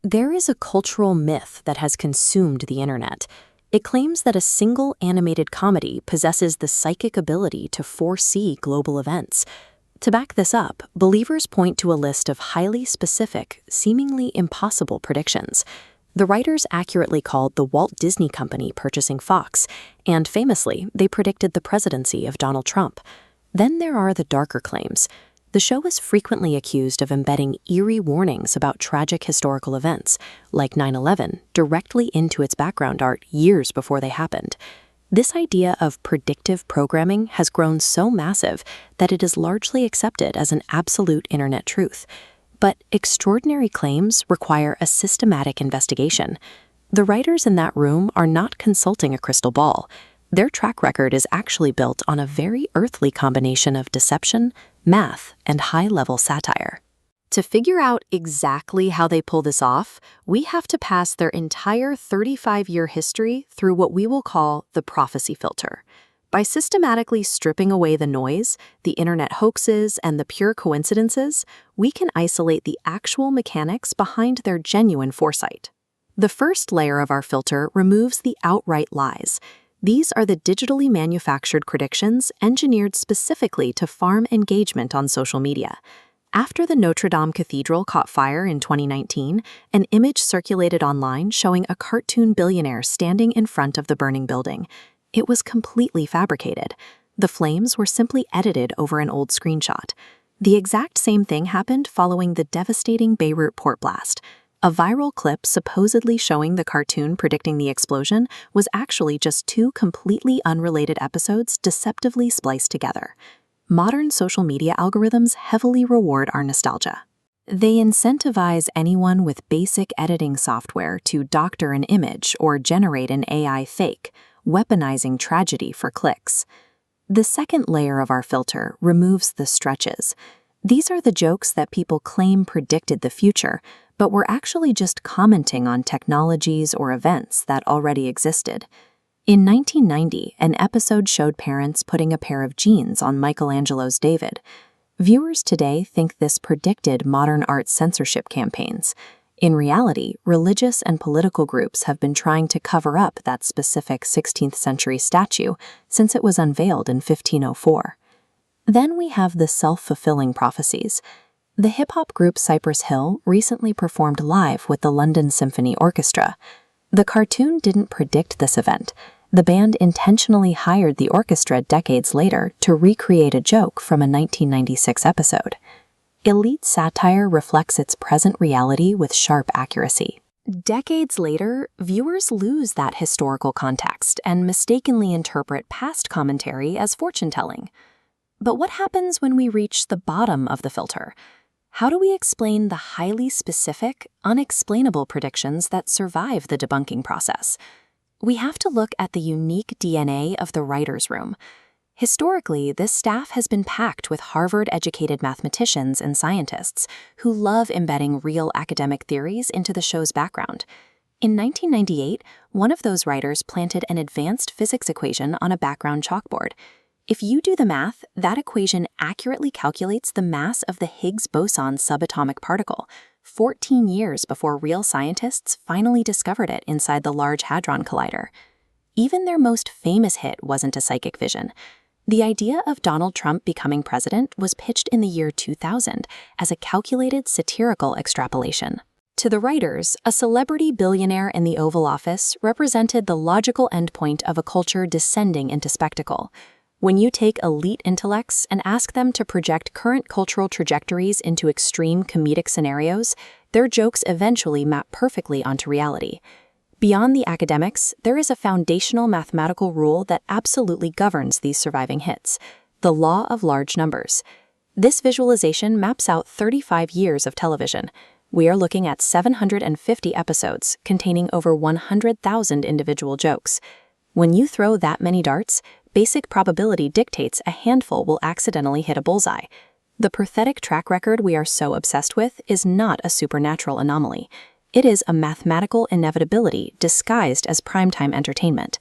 There is a cultural myth that has consumed the internet. It claims that a single animated comedy possesses the psychic ability to foresee global events. To back this up, believers point to a list of highly specific, seemingly impossible predictions. The writers accurately called the Walt Disney Company purchasing Fox, and famously, they predicted the presidency of Donald Trump. Then there are the darker claims. The show is frequently accused of embedding eerie warnings about tragic historical events, like 9/11, directly into its background art years before they happened. This idea of predictive programming has grown so massive that it is largely accepted as an absolute internet truth. But extraordinary claims require a systematic investigation. The writers in that room are not consulting a crystal ball. Their track record is actually built on a very earthly combination of deception, math, and high-level satire. To figure out exactly how they pull this off, we have to pass their entire 35-year history through what we will call the prophecy filter. By systematically stripping away the noise, the internet hoaxes, and the pure coincidences, we can isolate the actual mechanics behind their genuine foresight. The first layer of our filter removes the outright lies. These are the digitally manufactured predictions engineered specifically to farm engagement on social media. After the Notre Dame Cathedral caught fire in 2019, an image circulated online showing a cartoon billionaire standing in front of the burning building. It was completely fabricated. The flames were simply edited over an old screenshot. The exact same thing happened following the devastating Beirut port blast. A viral clip supposedly showing the cartoon predicting the explosion was actually just two completely unrelated episodes deceptively spliced together. Modern social media algorithms heavily reward our nostalgia. They incentivize anyone with basic editing software to doctor an image or generate an AI fake, weaponizing tragedy for clicks. The second layer of our filter removes the stretches. These are the jokes that people claim predicted the future, but were actually just commenting on technologies or events that already existed. In 1990, an episode showed parents putting a pair of jeans on Michelangelo's David. Viewers today think this predicted modern art censorship campaigns. In reality, religious and political groups have been trying to cover up that specific 16th century statue since it was unveiled in 1504. Then we have the self-fulfilling prophecies. The hip-hop group Cypress Hill recently performed live with the London Symphony Orchestra. The cartoon didn't predict this event. The band intentionally hired the orchestra decades later to recreate a joke from a 1996 episode. Elite satire reflects its present reality with sharp accuracy. Decades later, viewers lose that historical context and mistakenly interpret past commentary as fortune-telling. But what happens when we reach the bottom of the filter? How do we explain the highly specific, unexplainable predictions that survive the debunking process? We have to look at the unique DNA of the writer's room. Historically, this staff has been packed with Harvard-educated mathematicians and scientists who love embedding real academic theories into the show's background. In 1998, one of those writers planted an advanced physics equation on a background chalkboard. If you do the math, that equation accurately calculates the mass of the Higgs boson subatomic particle, 14 years before real scientists finally discovered it inside the Large Hadron Collider. Even their most famous hit wasn't a psychic vision. The idea of Donald Trump becoming president was pitched in the year 2000 as a calculated satirical extrapolation. To the writers, a celebrity billionaire in the Oval Office represented the logical endpoint of a culture descending into spectacle. When you take elite intellects and ask them to project current cultural trajectories into extreme comedic scenarios, their jokes eventually map perfectly onto reality. Beyond the academics, there is a foundational mathematical rule that absolutely governs these surviving hits: the law of large numbers. This visualization maps out 35 years of television. We are looking at 750 episodes containing over 100,000 individual jokes. When you throw that many darts, basic probability dictates a handful will accidentally hit a bullseye. The pathetic track record we are so obsessed with is not a supernatural anomaly. It is a mathematical inevitability disguised as primetime entertainment.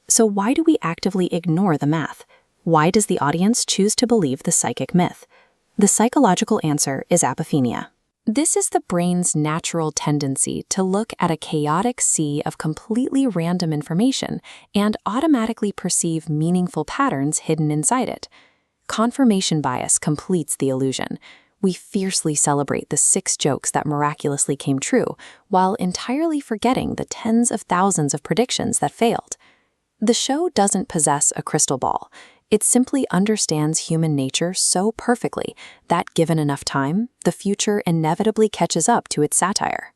So why do we actively ignore the math? Why does the audience choose to believe the psychic myth? The psychological answer is apophenia. This is the brain's natural tendency to look at a chaotic sea of completely random information and automatically perceive meaningful patterns hidden inside it. Confirmation bias completes the illusion. We fiercely celebrate the 6 jokes that miraculously came true, while entirely forgetting the tens of thousands of predictions that failed. The show doesn't possess a crystal ball. It simply understands human nature so perfectly that, given enough time, the future inevitably catches up to its satire.